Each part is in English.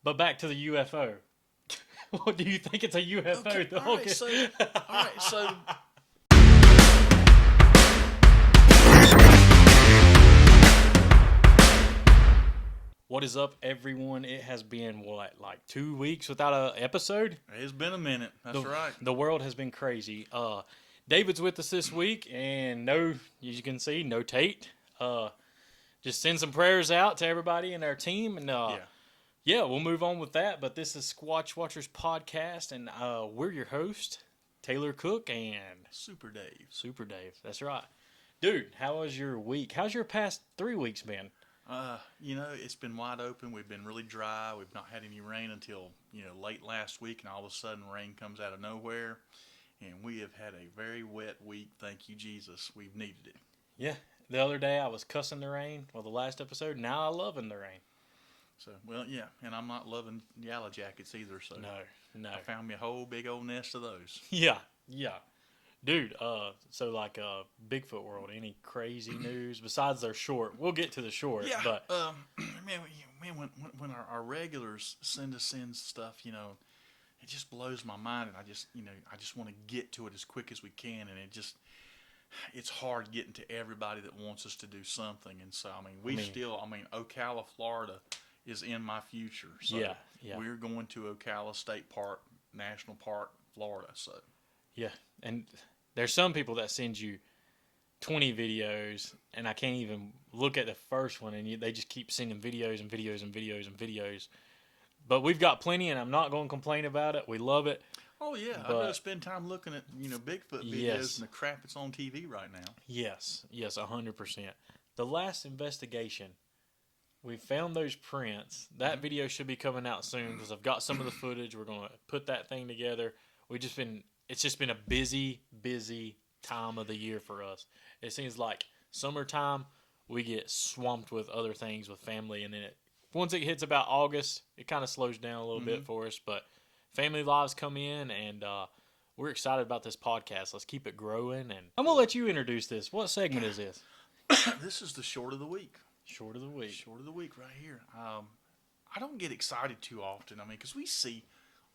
But back to the UFO. What do you think it's a UFO? Okay, all right, so What is up, everyone? It has been what, like 2 weeks without an episode. it's been a minute. That's the, right. The world has been crazy. David's with us this week, and no, as you can see, no Tate. Just send some prayers out to everybody in our team, and yeah, we'll move on with that. But this is Squatch Watchers podcast, and we're your host, Taylor Cook and Super Dave. Super Dave. That's right, dude. How was your week? How's your past 3 weeks been? It's been wide open. We've been really dry. We've not had any rain until, late last week, and all of a sudden rain comes out of nowhere. And we have had a very wet week. Thank you, Jesus. We've needed it. Yeah. The other day I was cussing the rain. Well, the last episode. Now I'm loving the rain. So, yeah, and I'm not loving yellow jackets either. So No. I found me a whole big old nest of those. Yeah. Dude, so like Bigfoot world, any crazy news besides their short? We'll get to the short. Yeah, but man, when our regulars send us in stuff, it just blows my mind, and I just want to get to it as quick as we can, and it's hard getting to everybody that wants us to do something, and so Ocala, Florida is in my future. So yeah. We're going to Ocala State Park, National Park, Florida. So Yeah, and there's some people that send you 20 videos, and I can't even look at the first one, and they just keep sending videos and videos and videos and videos. But we've got plenty, and I'm not going to complain about it. We love it. Oh, yeah. I'd rather spend time looking at, Bigfoot videos than the crap that's on TV right now. Yes, 100%. The last investigation, we found those prints. That video should be coming out soon because I've got some of the footage. We're going to put that thing together. It's just been a busy time of the year for us. It seems like summertime, we get swamped with other things with family, and then once it hits about August, it kind of slows down a little bit for us. But family lives come in, and we're excited about this podcast. Let's keep it growing, and I'm gonna let you introduce this. What segment is this? This is the short of the week. Short of the week. Short of the week right here. I don't get excited too often. Because we see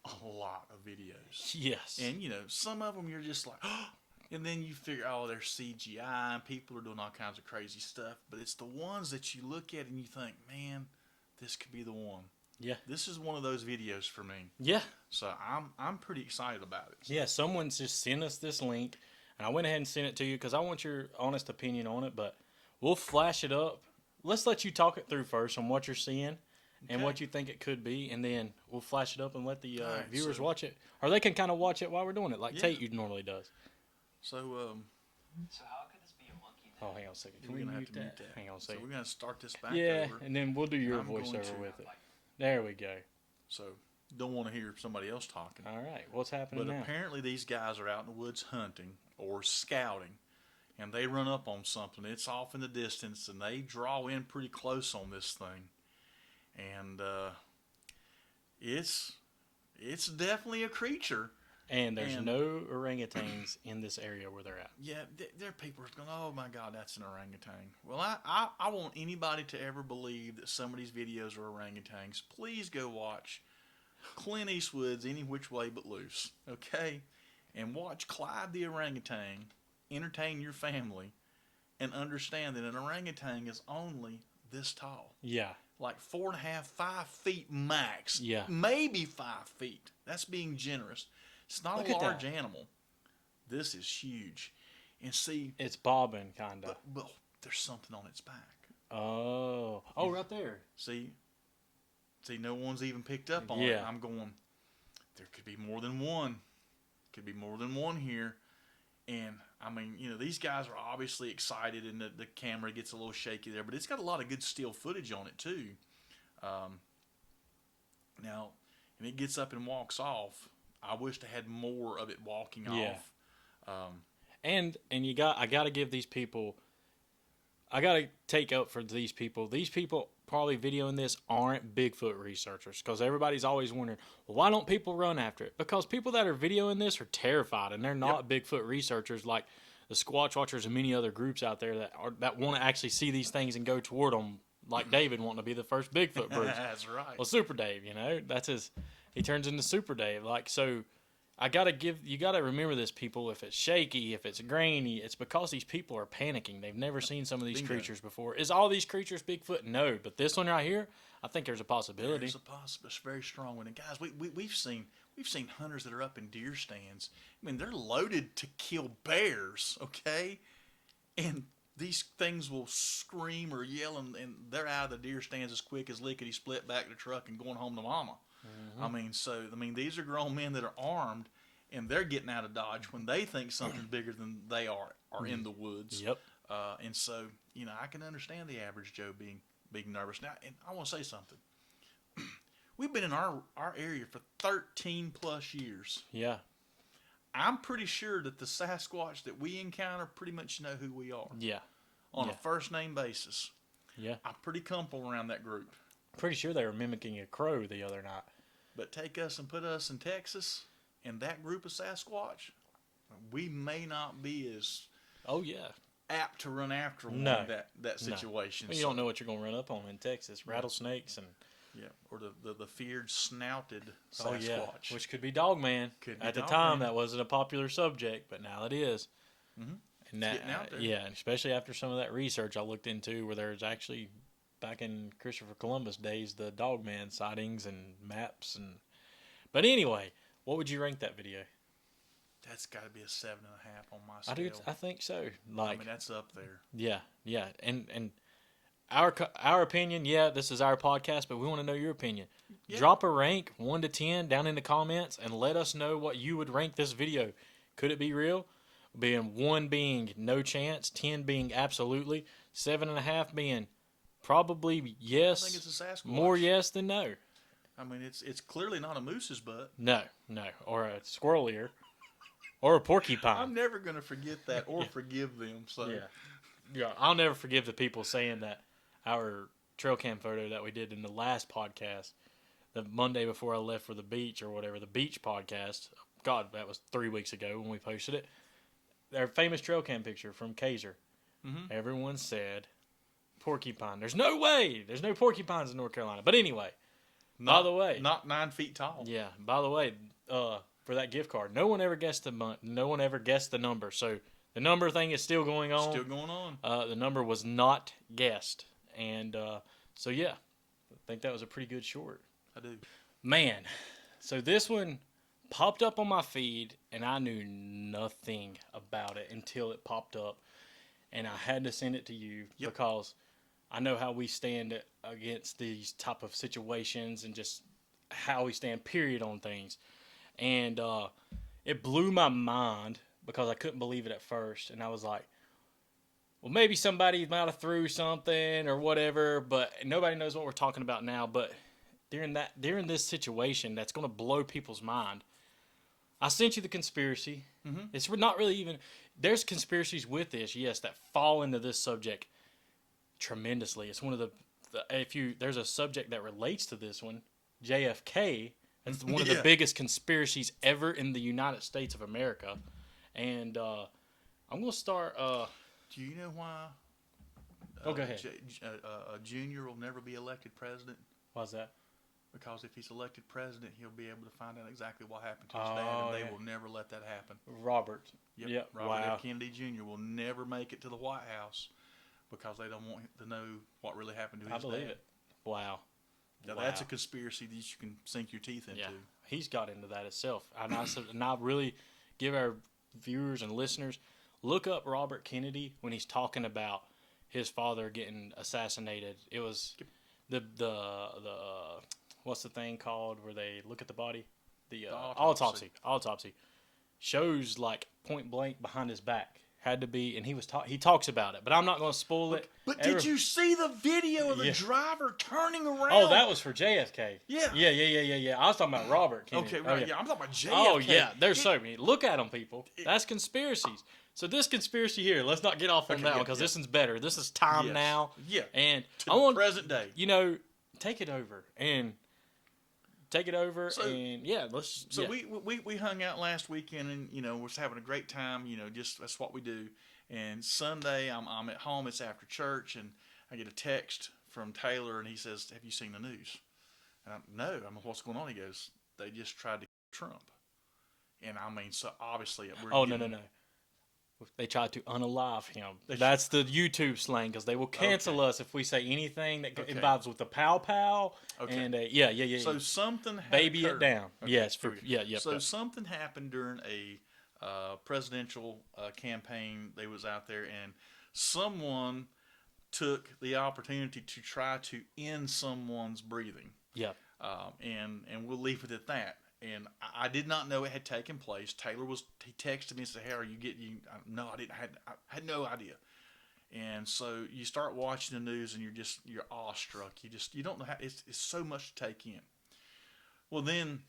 a lot of videos. Yes. And, some of them you're just like, oh, and then you figure, oh, they're CGI and people are doing all kinds of crazy stuff. But it's the ones that you look at and you think, man, this could be the one. Yeah. This is one of those videos for me. Yeah. So I'm pretty excited about it. So. Yeah, someone's just sent us this link, and I went ahead and sent it to you because I want your honest opinion on it, but we'll flash it up. Let's let you talk it through first on what you're seeing. And what you think it could be, and then we'll flash it up and let the viewers watch it. Or they can kind of watch it while we're doing it, like Tate normally does. So how could this be a monkey? Oh, hang on a second. Can we're we going to have mute to mute that? that. Hang on a So second. we're going to start this back Yeah, over. and then we'll do your I'm going voiceover to. with it. There we go. So don't want to hear somebody else talking. All right, what's happening But now? apparently these guys are out in the woods hunting or scouting, and they run up on something. It's off in the distance, and they draw in pretty close on this thing. And it's definitely a creature. And there's no orangutans in this area where they're at. Yeah, there are people who are going, oh my God, that's an orangutan. Well, I want anybody to ever believe that some of these videos are orangutans. Please go watch Clint Eastwood's Any Which Way But Loose, okay? And watch Clyde the orangutan entertain your family and understand that an orangutan is only this tall. Yeah. Like 4.5, 5 feet max. Yeah. Maybe 5 feet. That's being generous. It's not Look a at large that. animal. This is huge. And see... It's bobbing, kind of. But there's something on its back. Oh, right there. See, no one's even picked up on it. I'm going, there could be more than one. Could be more than one here. And, these guys are obviously excited, and the camera gets a little shaky there, but it's got a lot of good still footage on it, too. Now, and it gets up and walks off. I wish they had more of it walking off. And I got to give these people, I got to take up for these people. These people probably videoing this aren't Bigfoot researchers, because everybody's always wondering, well, why don't people run after it? Because people that are videoing this are terrified, and they're not Bigfoot researchers like the Squatch Watchers and many other groups out there that want to actually see these things and go toward them like David wanting to be the first Bigfoot Bruce. That's right. Well, Super Dave, that's his. He turns into Super Dave. Like, so, you gotta remember this, people. If it's shaky, if it's grainy, it's because these people are panicking. They've never seen some of these Bingo. creatures before. Is all these creatures Bigfoot? No, but this one right here, I think there's a possibility. There's a possibility. It's a very strong one. And guys, we've seen hunters that are up in deer stands. I mean, they're loaded to kill bears. Okay, and these things will scream or yell, and they're out of the deer stands as quick as lickety split back to the truck and going home to mama. Mm-hmm. I mean, these are grown men that are armed, and they're getting out of Dodge when they think something's bigger than they are in the woods. Yep. And so, I can understand the average Joe being nervous. Now, and I want to say something. We've been in our area for 13 plus years. Yeah. I'm pretty sure that the Sasquatch that we encounter pretty much know who we are. Yeah. On a first name basis. Yeah. I'm pretty comfortable around that group. Pretty sure they were mimicking a crow the other night. But take us and put us in Texas, and that group of Sasquatch, we may not be as apt to run after one in that situation. Well, you don't know what you're going to run up on in Texas. Rattlesnakes and... Yeah, or the feared snouted Sasquatch. Which could be Dogman. At the time, that wasn't a popular subject, but now it is. Mm-hmm. And that, getting out there. yeah, and especially after some of that research I looked into, where there's actually, back in Christopher Columbus days, the Dogman sightings and maps. But anyway, what would you rank that video? That's got to be a 7.5 on my scale. I think so. I mean, that's up there. Yeah, and our opinion, this is our podcast, but we want to know your opinion. Yeah. Drop a rank 1 to 10 down in the comments and let us know what you would rank this video. Could it be real? 1 being no chance, 10 being absolutely, 7.5 being probably yes. I think it's a Sasquatch. More yes than no. I mean, it's clearly not a moose's butt. No, or a squirrel ear, or a porcupine. I'm never going to forget that or forgive them. So yeah, I'll never forgive the people saying that our trail cam photo that we did in the last podcast, the Monday before I left for the beach or whatever, the beach podcast. God, that was 3 weeks ago when we posted it. Their famous trail cam picture from Kaiser. Mm-hmm. Everyone said porcupine. There's no way. There's no porcupines in North Carolina. But anyway, by the way, not 9 feet tall. Yeah. By the way, for that gift card, no one ever guessed the number. So the number thing is still going on. Still going on. The number was not guessed. And so, yeah, I think that was a pretty good short. I do. Man, so this one popped up on my feed, and I knew nothing about it until it popped up. And I had to send it to you because I know how we stand against these type of situations and just how we stand, period, on things. And it blew my mind because I couldn't believe it at first. And I was like, well, maybe somebody might have threw something or whatever, but nobody knows what we're talking about now. But during this situation that's going to blow people's mind, I sent you the conspiracy. Mm-hmm. It's not really even... There's conspiracies with this, yes, that fall into this subject tremendously. It's one of there's a subject that relates to this one, JFK. That's one of the biggest conspiracies ever in the United States of America. And I'm going to start... Do you know why go ahead. Junior will never be elected president? Why's that? Because if he's elected president, he'll be able to find out exactly what happened to his dad, and they will never let that happen. Robert. Yep. Robert F. Kennedy Jr. will never make it to the White House because they don't want him to know what really happened to his dad. I believe it. Wow. Now, that's a conspiracy that you can sink your teeth into. Yeah, he's got into that himself. And I really give our viewers and listeners, look up Robert Kennedy when he's talking about his father getting assassinated. It was the what's the thing called where they look at the body? The autopsy. Autopsy shows like point blank behind his back. Had to be, and he talks about it, but I'm not going to spoil it. But did you see the video of the driver turning around? Oh, that was for JFK. Yeah. Yeah. I was talking about Robert Kennedy. Okay, right. I'm talking about JFK. Oh, yeah. There's so many. Look at them, people. That's conspiracies. So this conspiracy here, let's not get off on that one because this one's better. This is time now. Yeah. And I want present day. Take it over and let's. So we hung out last weekend and we're having a great time. Just that's what we do. And Sunday I'm at home. It's after church and I get a text from Taylor, and he says, "Have you seen the news?" And no. I mean, what's going on? He goes, "They just tried to kill Trump." And I mean, so obviously we're Oh, getting, no. They tried to unalive him. They That's the YouTube slang, because they will cancel Okay. us if we say anything that Okay. involves with the pow. Okay. And So something had baby it occurred. down. Okay, Yes, here we go. yep. So something happened during a presidential campaign. They was out there, and someone took the opportunity to try to end someone's breathing. Yeah. And we'll leave it at that. And I did not know it had taken place. He texted me and said, "Hey, are you getting?" No, I didn't. I had no idea. And so you start watching the news, and you're awestruck. You don't know how it's so much to take in. Well, then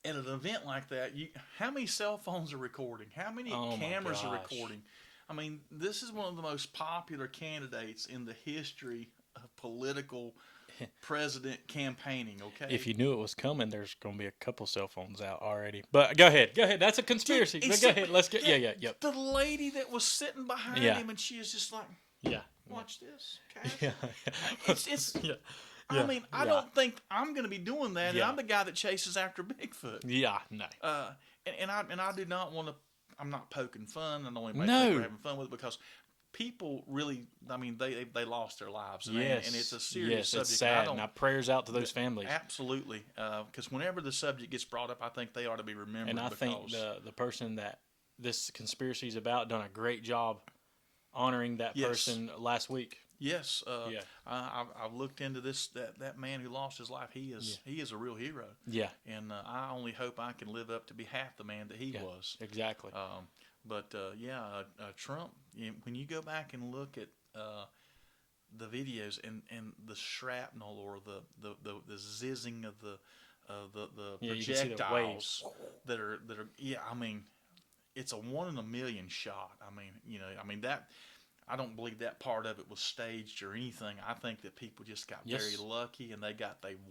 at an event like that, how many cell phones are recording? How many cameras are recording? I mean, this is one of the most popular candidates in the history of political president campaigning. Okay, If you knew it was coming, there's going to be a couple cell phones out already. But go ahead. That's a conspiracy. But go ahead. Let's get. Yep. The lady that was sitting behind him, and she is just like, Yeah. "Watch this, okay?" Yeah. It's. Yeah. I mean, I don't think I'm going to be doing that. And I'm the guy that chases after Bigfoot. Yeah. No. And I do not want to. I'm not poking fun. I know anybody No. think we're having fun with it, because people really. I mean, they lost their lives. And, Yes. and it's a serious subject. It's sad. And our prayers out to those families. Absolutely. Because whenever the subject gets brought up, I think they ought to be remembered. And I think the person that this conspiracy is about done a great job honoring that person last week. Yes. I've looked into this. That man who lost his life, he is a real hero. Yeah. And I only hope I can live up to be half the man that he was. Exactly. Trump. When you go back and look at the videos and the shrapnel or the zizzing of the projectiles that are I mean, it's a 1 in a million shot. I mean that. I don't believe that part of it was staged or anything. I think that people just got very lucky, and they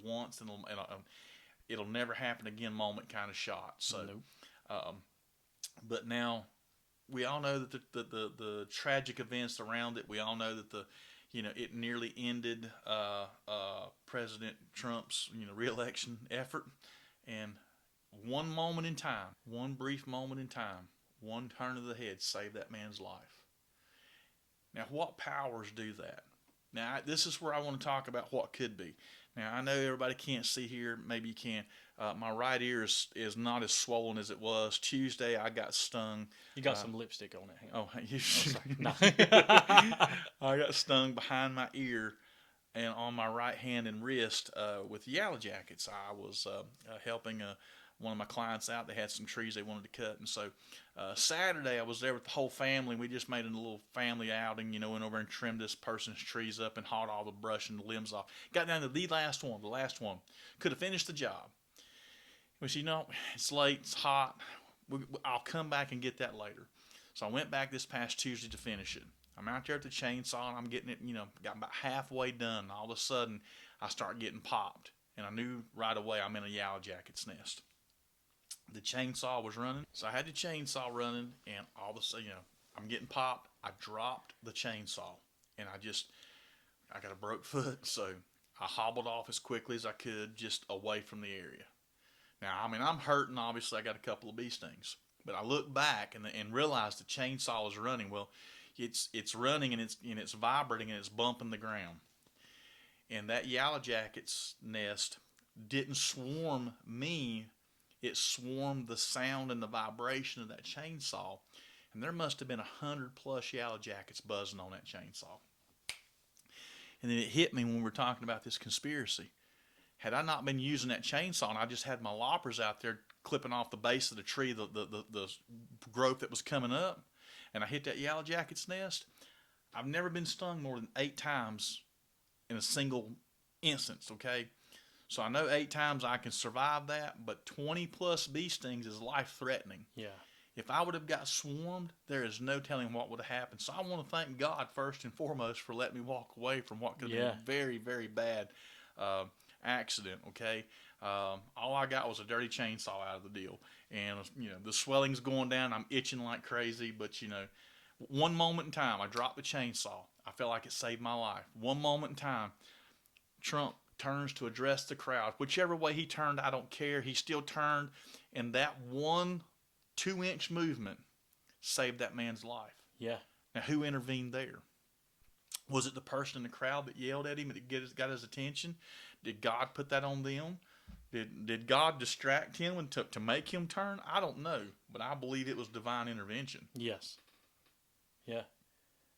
once and it'll never happen again moment kind of shot. So, but now we all know that the tragic events around it. We all know that it nearly ended President Trump's re-election effort, and one moment in time, one brief moment in time, one turn of the head saved that man's life. Now, what powers do that? Now, this is where I want to talk about what could be. Now, I know everybody can't see here. Maybe you can. My right ear is not as swollen as it was. Tuesday, I got stung. You got some lipstick on it. Hang on. Oh, you No. I got stung behind my ear and on my right hand and wrist with yellow jackets. I was helping one of my clients out. They had some trees they wanted to cut, and so Saturday I was there with the whole family. We just made a little family outing, went over and trimmed this person's trees up and hauled all the brush and the limbs off. Got down to the last one. Could have finished the job. Which, it's late, it's hot. I'll come back and get that later. So I went back this past Tuesday to finish it. I'm out there at the chainsaw, and I'm getting it, got about halfway done. And all of a sudden, I start getting popped. And I knew right away I'm in a yellow jacket's nest. The chainsaw was running, so I had the chainsaw running, and all of a sudden, I'm getting popped. I dropped the chainsaw, and I got a broke foot, so I hobbled off as quickly as I could, just away from the area. Now, I mean, I'm hurting. Obviously, I got a couple of bee stings, but I look back and realized the chainsaw is running. Well, it's running and it's vibrating and it's bumping the ground. And that yellow jacket's nest didn't swarm me. It swarmed the sound and the vibration of that chainsaw. And there must have been 100+ yellow jackets buzzing on that chainsaw. And then it hit me when we were talking about this conspiracy. Had I not been using that chainsaw and I just had my loppers out there clipping off the base of the tree, the growth that was coming up, and I hit that yellow jacket's nest, I've never been stung more than 8 times in a single instance, okay? So I know 8 times I can survive that, but 20+ bee stings is life-threatening. Yeah. If I would have got swarmed, there is no telling what would have happened. So I want to thank God first and foremost for letting me walk away from what could have been a very, very bad accident, okay? All I got was a dirty chainsaw out of the deal. And, the swelling's going down. I'm itching like crazy, but, one moment in time, I dropped the chainsaw. I felt like it saved my life. One moment in time, Trump turns to address the crowd. Whichever way he turned, I don't care. He still turned, and that 1 2-inch movement saved that man's life. Yeah. Now, who intervened there? Was it the person in the crowd that yelled at him and got his attention? Did God put that on them? Did God distract him and to make him turn? I don't know, but I believe it was divine intervention. Yes. Yeah.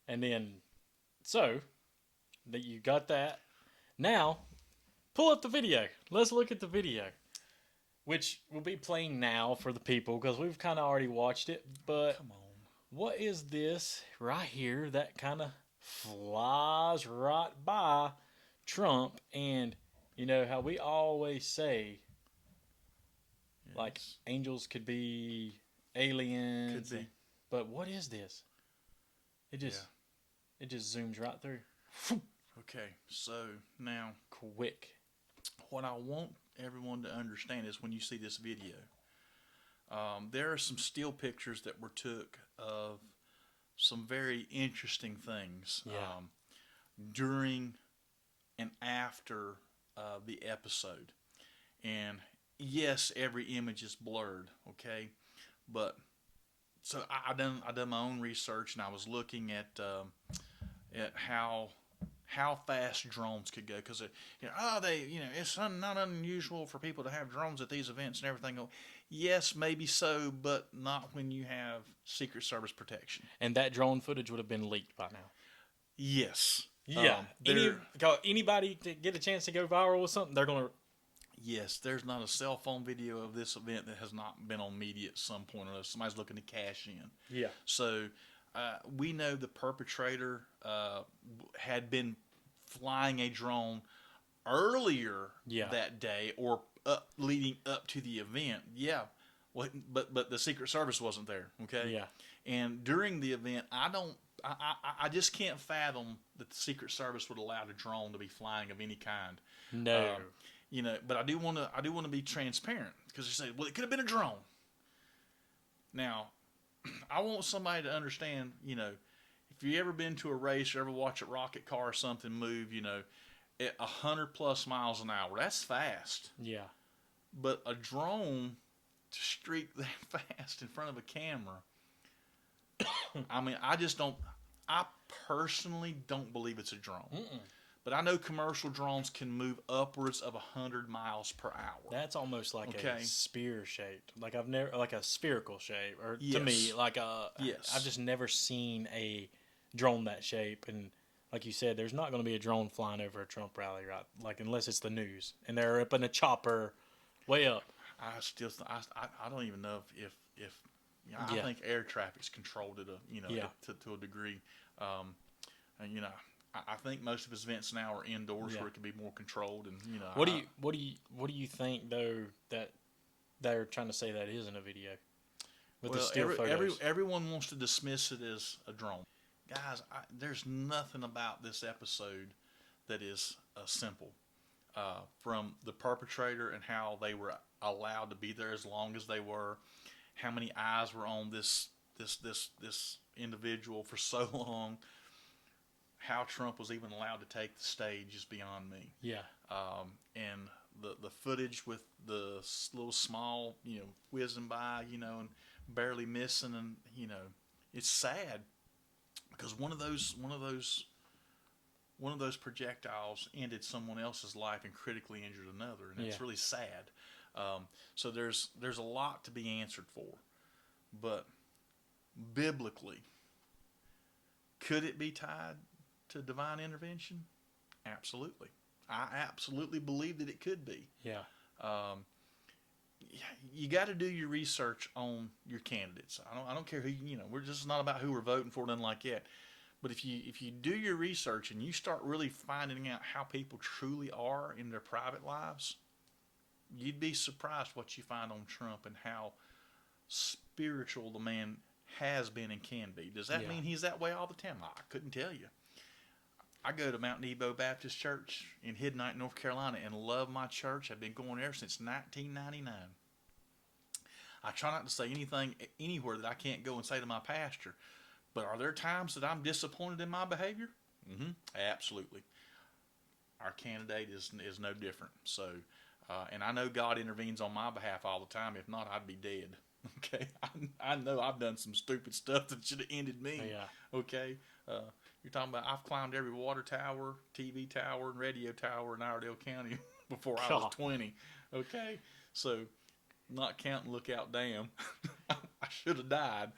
And then, so, that you got that. Now, pull up the video. Let's look at the video. Which will be playing now for the people because we've kind of already watched it. But Come on. what is this right here that kind of flies right by Trump? And you know how we always say, like, Yes. angels could be aliens. Could be. But what is this? It just zooms right through. Okay, so now Quick. what I want everyone to understand is when you see this video, there are some still pictures that were took of some very interesting things Yeah. during and after the episode. And yes, every image is blurred, okay? But so I done my own research, and I was looking at how fast drones could go, because it's not unusual for people to have drones at these events and everything. Yes, maybe so, but not when you have Secret Service protection. And that drone footage would have been leaked by now. Yes. Yeah. Anybody to get a chance to go viral with something, they're going to. Yes, there's not a cell phone video of this event that has not been on media at some point or another. Somebody's looking to cash in. Yeah. So we know the perpetrator had been flying a drone earlier that day or leading up to the event. Yeah. But the Secret Service wasn't there. Okay. Yeah. And during the event, I just can't fathom that the Secret Service would allow a drone to be flying of any kind. No. But I do want to be transparent, because you say, well, it could have been a drone. Now, I want somebody to understand, if you ever been to a race or ever watch a rocket car or something move, at 100+ miles an hour, that's fast. Yeah. But a drone to streak that fast in front of a camera, I mean, I personally don't believe it's a drone. Mm-mm. But I know commercial drones can move upwards of 100 miles per hour. That's almost like a spear shaped. Like a spherical shape, or Yes. to me, like a. Yes. I've just never seen a drone that shape, and like you said, there's not going to be a drone flying over a Trump rally, right? Like, unless it's the news and they're up in a chopper, way up. I don't even know if I think air traffic's controlled at to a degree. I think most of his events now are indoors where it can be more controlled, and What do you think though that they're trying to say that is in a video with the still photos? Everyone wants to dismiss it as a drone. Guys, there's nothing about this episode that is simple. From the perpetrator and how they were allowed to be there as long as they were, how many eyes were on this individual for so long. How Trump was even allowed to take the stage is beyond me. Yeah. And the footage with the little small, whizzing by, and barely missing, and it's sad because one of those projectiles ended someone else's life and critically injured another, and it's really sad. So there's a lot to be answered for, but biblically, could it be tied to divine intervention? Absolutely. I absolutely believe that it could be. Yeah. You got to do your research on your candidates. I don't care who we're just not about who we're voting for, nothing like that. But if you do your research and you start really finding out how people truly are in their private lives, you'd be surprised what you find on Trump and how spiritual the man has been and can be. Does that mean he's that way all the time? I couldn't tell you. I go to Mount Nebo Baptist Church in Hidnight, North Carolina, and love my church. I've been going there since 1999. I try not to say anything anywhere that I can't go and say to my pastor. But are there times that I'm disappointed in my behavior? Mm-hmm. Absolutely. Our candidate is no different. So, and I know God intervenes on my behalf all the time. If not, I'd be dead. Okay, I know I've done some stupid stuff that should have ended me. Yeah. Okay, you're talking about I've climbed every water tower, TV tower, and radio tower in Iredell County before I was God. 20. Okay, so not counting Lookout Dam, I should have died.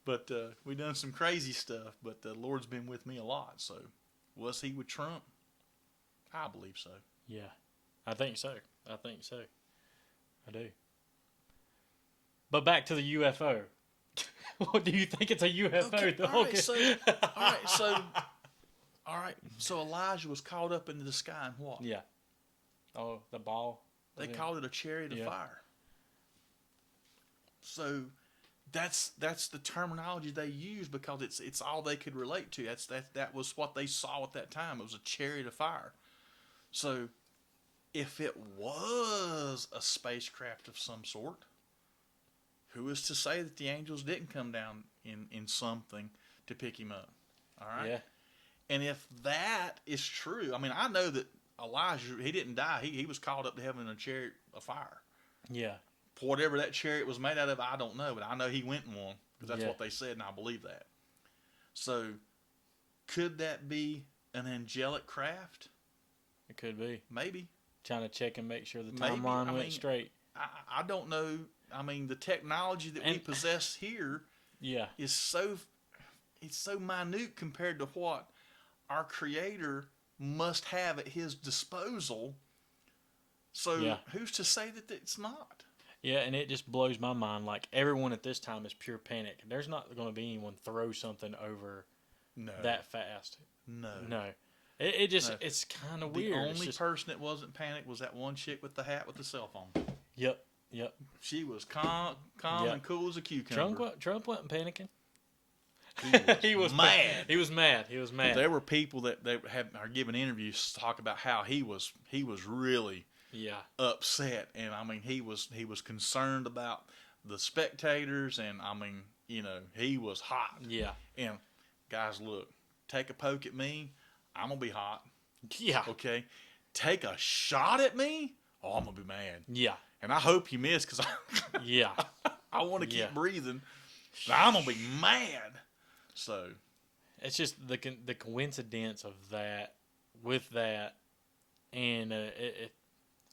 But we done some crazy stuff. But the Lord's been with me a lot. So was He with Trump? I believe so. Yeah. I think so. I do. But back to the UFO. What do you think it's a UFO? Okay, all right. So Elijah was caught up into the sky and what? Yeah. Oh, the ball. They called it a chariot of fire. So that's the terminology they used because it's all they could relate to. That was what they saw at that time. It was a chariot of fire. So if it was a spacecraft of some sort, who is to say that the angels didn't come down in something to pick him up? All right? Yeah. And if that is true, I mean, I know that Elijah, he didn't die. He was called up to heaven in a chariot of fire. Yeah. Whatever that chariot was made out of, I don't know. But I know he went in one because that's Yeah. what they said, and I believe that. So could that be an angelic craft? It could be. Maybe. Trying to check and make sure the Maybe. timeline I went mean, straight. I don't know. I mean, the technology that we And- possess here Yeah. is so minute compared to what our Creator must have at His disposal. So Yeah. who's to say that it's not? Yeah, and it just blows my mind. Like, everyone at this time is pure panic. There's not going to be anyone throw something over No. that fast. No. No. It just, No. it's kind of The weird. only person that wasn't panicked was that one chick with the hat with the cell phone. Yep. She was calm Yep. and cool as a cucumber. Trump wasn't panicking. He was mad. He was mad. He was mad. There were people that are giving interviews to talk about how he was really Yeah. upset, and I mean he was concerned about the spectators, and I mean he was hot. Yeah. And guys, look, take a poke at me, I'm gonna be hot. Yeah. Okay, take a shot at me, oh, I'm gonna be mad. Yeah. And I hope you miss because Yeah. I want to keep Yeah. breathing. I'm gonna be mad. So It's just the coincidence of that with that, and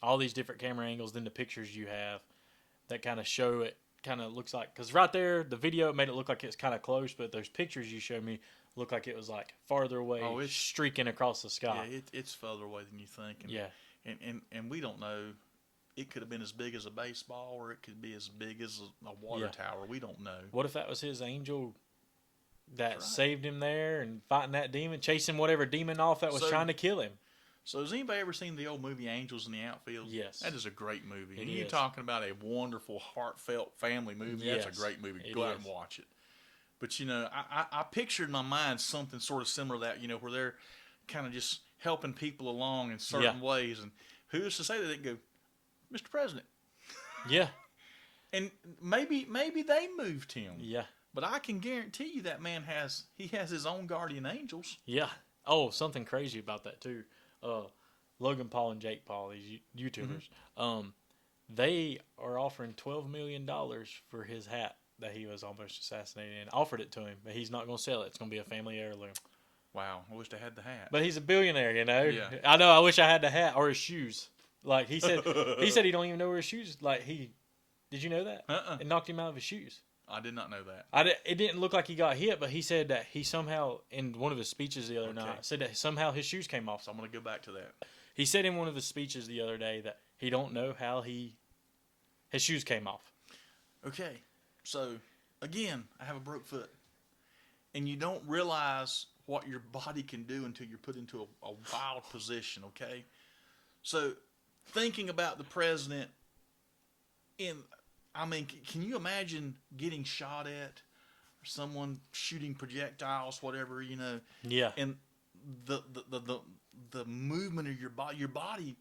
all these different camera angles, then the pictures you have that kind of show it. Kind of looks like, because right there, the video made it look like it's kind of close, but those pictures you showed me look like it was like farther away, it's streaking across the sky. yeah, it's further away than you think. And, Yeah. and we don't know. It could have been as big as a baseball, or it could be as big as a water Yeah. tower. We don't know. What if that was his angel that That's right. saved him there and fighting that demon, chasing whatever demon off that was So- trying to kill him? So has anybody ever seen the old movie Angels in the Outfield? Yes. That is a great movie. It And you're is. talking about a wonderful, heartfelt family movie. Yes, That's a great movie. it Go out is. and watch it. But, I pictured in my mind something sort of similar to that, where they're kind of just helping people along in certain ways. And who's to say that they go, Mr. President? Yeah. And maybe they moved him. Yeah. But I can guarantee you that man has his own guardian angels. Yeah. Oh, something crazy about that too. Logan Paul and Jake Paul, these YouTubers, they are offering $12 million for his hat that he was almost assassinated in. Offered it to him, but he's not going to sell it. It's going to be a family heirloom. Wow, I wish they had the hat. But he's a billionaire, Yeah. I know. I wish I had the hat or his shoes. Like he said, he don't even know where his shoes. Like did you know that? It knocked him out of his shoes. I did not know that. It didn't look like he got hit, but he said that he somehow, in one of his speeches the other night, said that somehow his shoes came off. So I'm going to go back to that. He said in one of his speeches the other day that he don't know how his shoes came off. Okay, so again, I have a broke foot, and you don't realize what your body can do until you're put into a wild position. Okay, so thinking about the president, can you imagine getting shot at, or someone shooting projectiles, whatever, Yeah. and the movement of your body,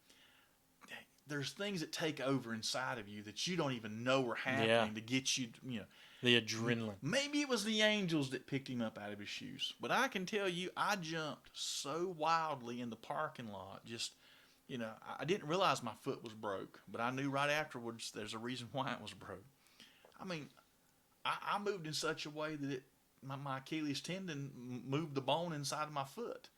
there's things that take over inside of you that you don't even know are happening Yeah. to get you, The adrenaline. Maybe it was the angels that picked him up out of his shoes. But I can tell you, I jumped so wildly in the parking lot. Just, I didn't realize my foot was broke. But I knew right afterwards there's a reason why it was broke. I mean, I moved in such a way that my Achilles tendon moved the bone inside of my foot.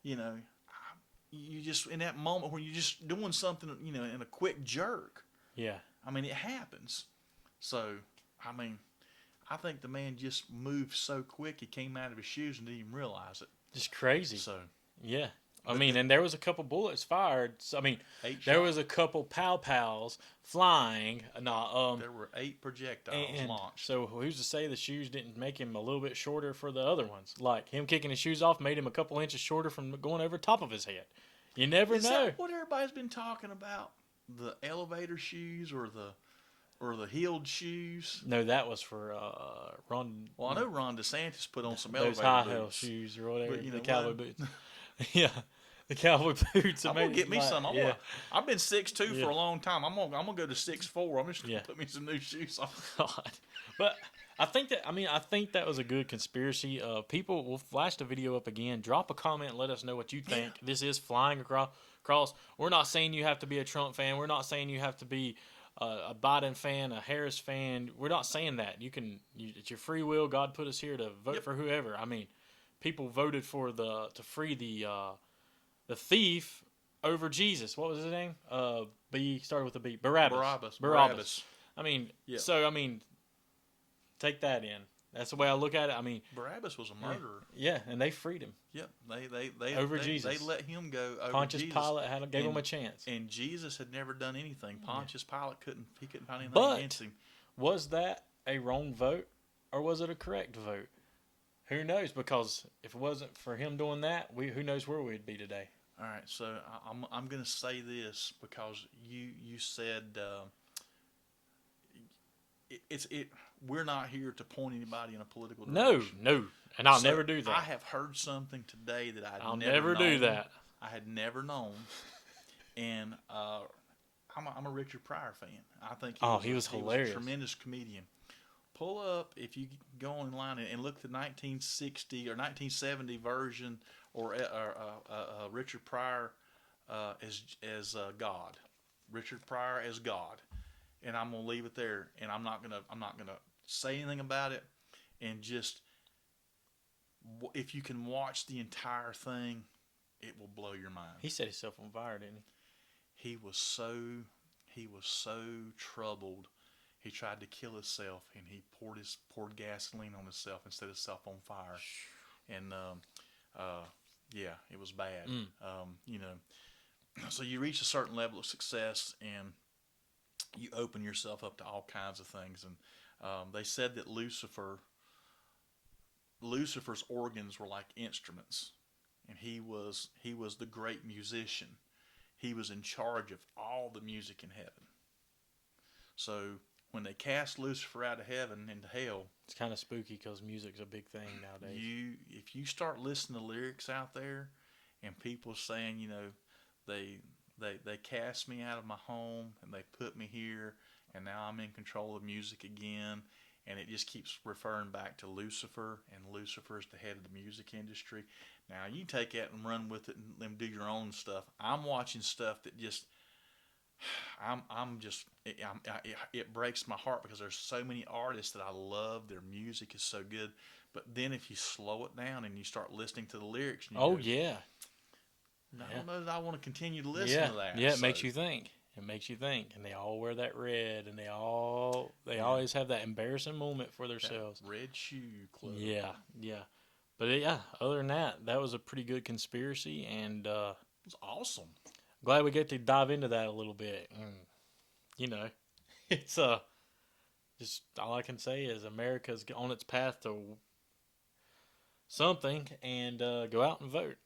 You just, in that moment when you're just doing something, in a quick jerk. Yeah. I mean, it happens. So, I mean, I think the man just moved so quick he came out of his shoes and didn't even realize it. Just crazy. So, yeah. And there was a couple bullets fired. So, 8 there shots. was a couple pow-pows flying. There were 8 projectiles and launched. so who's to say the shoes didn't make him a little bit shorter for the other ones? Like him kicking his shoes off made him a couple inches shorter from going over top of his head. You never Is know. that what everybody's been talking about? The elevator shoes or the heeled shoes? No, that was for Ron. Well, I know Ron DeSantis put on some those elevator high boots. heel shoes or whatever, But you the know cowboy what? boots. Yeah, the cowboy boots. I'm gonna get me some. I've been 6'2" Yeah. for a long time. I'm gonna go to 6'4". I'm just gonna Yeah. put me some new shoes on. God. But I think that was a good conspiracy. People will flash the video up again. Drop a comment and let us know what you think. Yeah. This is flying across. We're not saying you have to be a Trump fan. We're not saying you have to be a Biden fan, a Harris fan. We're not saying that. It's your free will. God put us here to vote for whoever. I mean, people voted for to free the thief over Jesus. What was his name? Started with a B. Barabbas. I mean, take that in. That's the way I look at it. I mean, Barabbas was a murderer. Yeah, and they freed him. Yep, they Over they, Jesus. They let him go over Pontius Jesus. Pilate gave him a chance. And Jesus had never done anything. Pontius Pilate couldn't find anything But against him. was that a wrong vote or was it a correct vote? Who knows? Because if it wasn't for him doing that, who knows where we'd be today. All right, so I'm going to say this because you said we're not here to point anybody in a political direction. No, and I'll never do that. I have heard something today that I'll never do that. I had never known, and I'm a Richard Pryor fan. I think he was hilarious. He was a tremendous comedian. Pull up if you go online and look at the 1960 or 1970 version or Richard Pryor as God, Richard Pryor as God, and I'm gonna leave it there. And I'm not gonna say anything about it. And just if you can watch the entire thing, it will blow your mind. He set himself on fire, didn't he? He was so troubled. He tried to kill himself, and he poured gasoline on himself and set himself on fire. And it was bad. So you reach a certain level of success, and you open yourself up to all kinds of things. And they said that Lucifer's organs were like instruments, and he was the great musician. He was in charge of all the music in heaven. So when they cast Lucifer out of heaven into hell, it's kind of spooky because music's a big thing nowadays. If you start listening to lyrics out there, and people saying, they cast me out of my home and they put me here, and now I'm in control of music again, and it just keeps referring back to Lucifer, and Lucifer is the head of the music industry. Now you take that and run with it and do your own stuff. I'm watching stuff that just. It breaks my heart because there's so many artists that I love. Their music is so good, but then if you slow it down and you start listening to the lyrics, and you I don't know that I want to continue to listen to that. Yeah, it makes you think. It makes you think, and they all wear that red, and they always have that embarrassing moment for themselves. That red shoe club. Yeah. But other than that was a pretty good conspiracy, and it was awesome. Glad we get to dive into that a little bit. It's just all I can say is America's on its path to something, and go out and vote.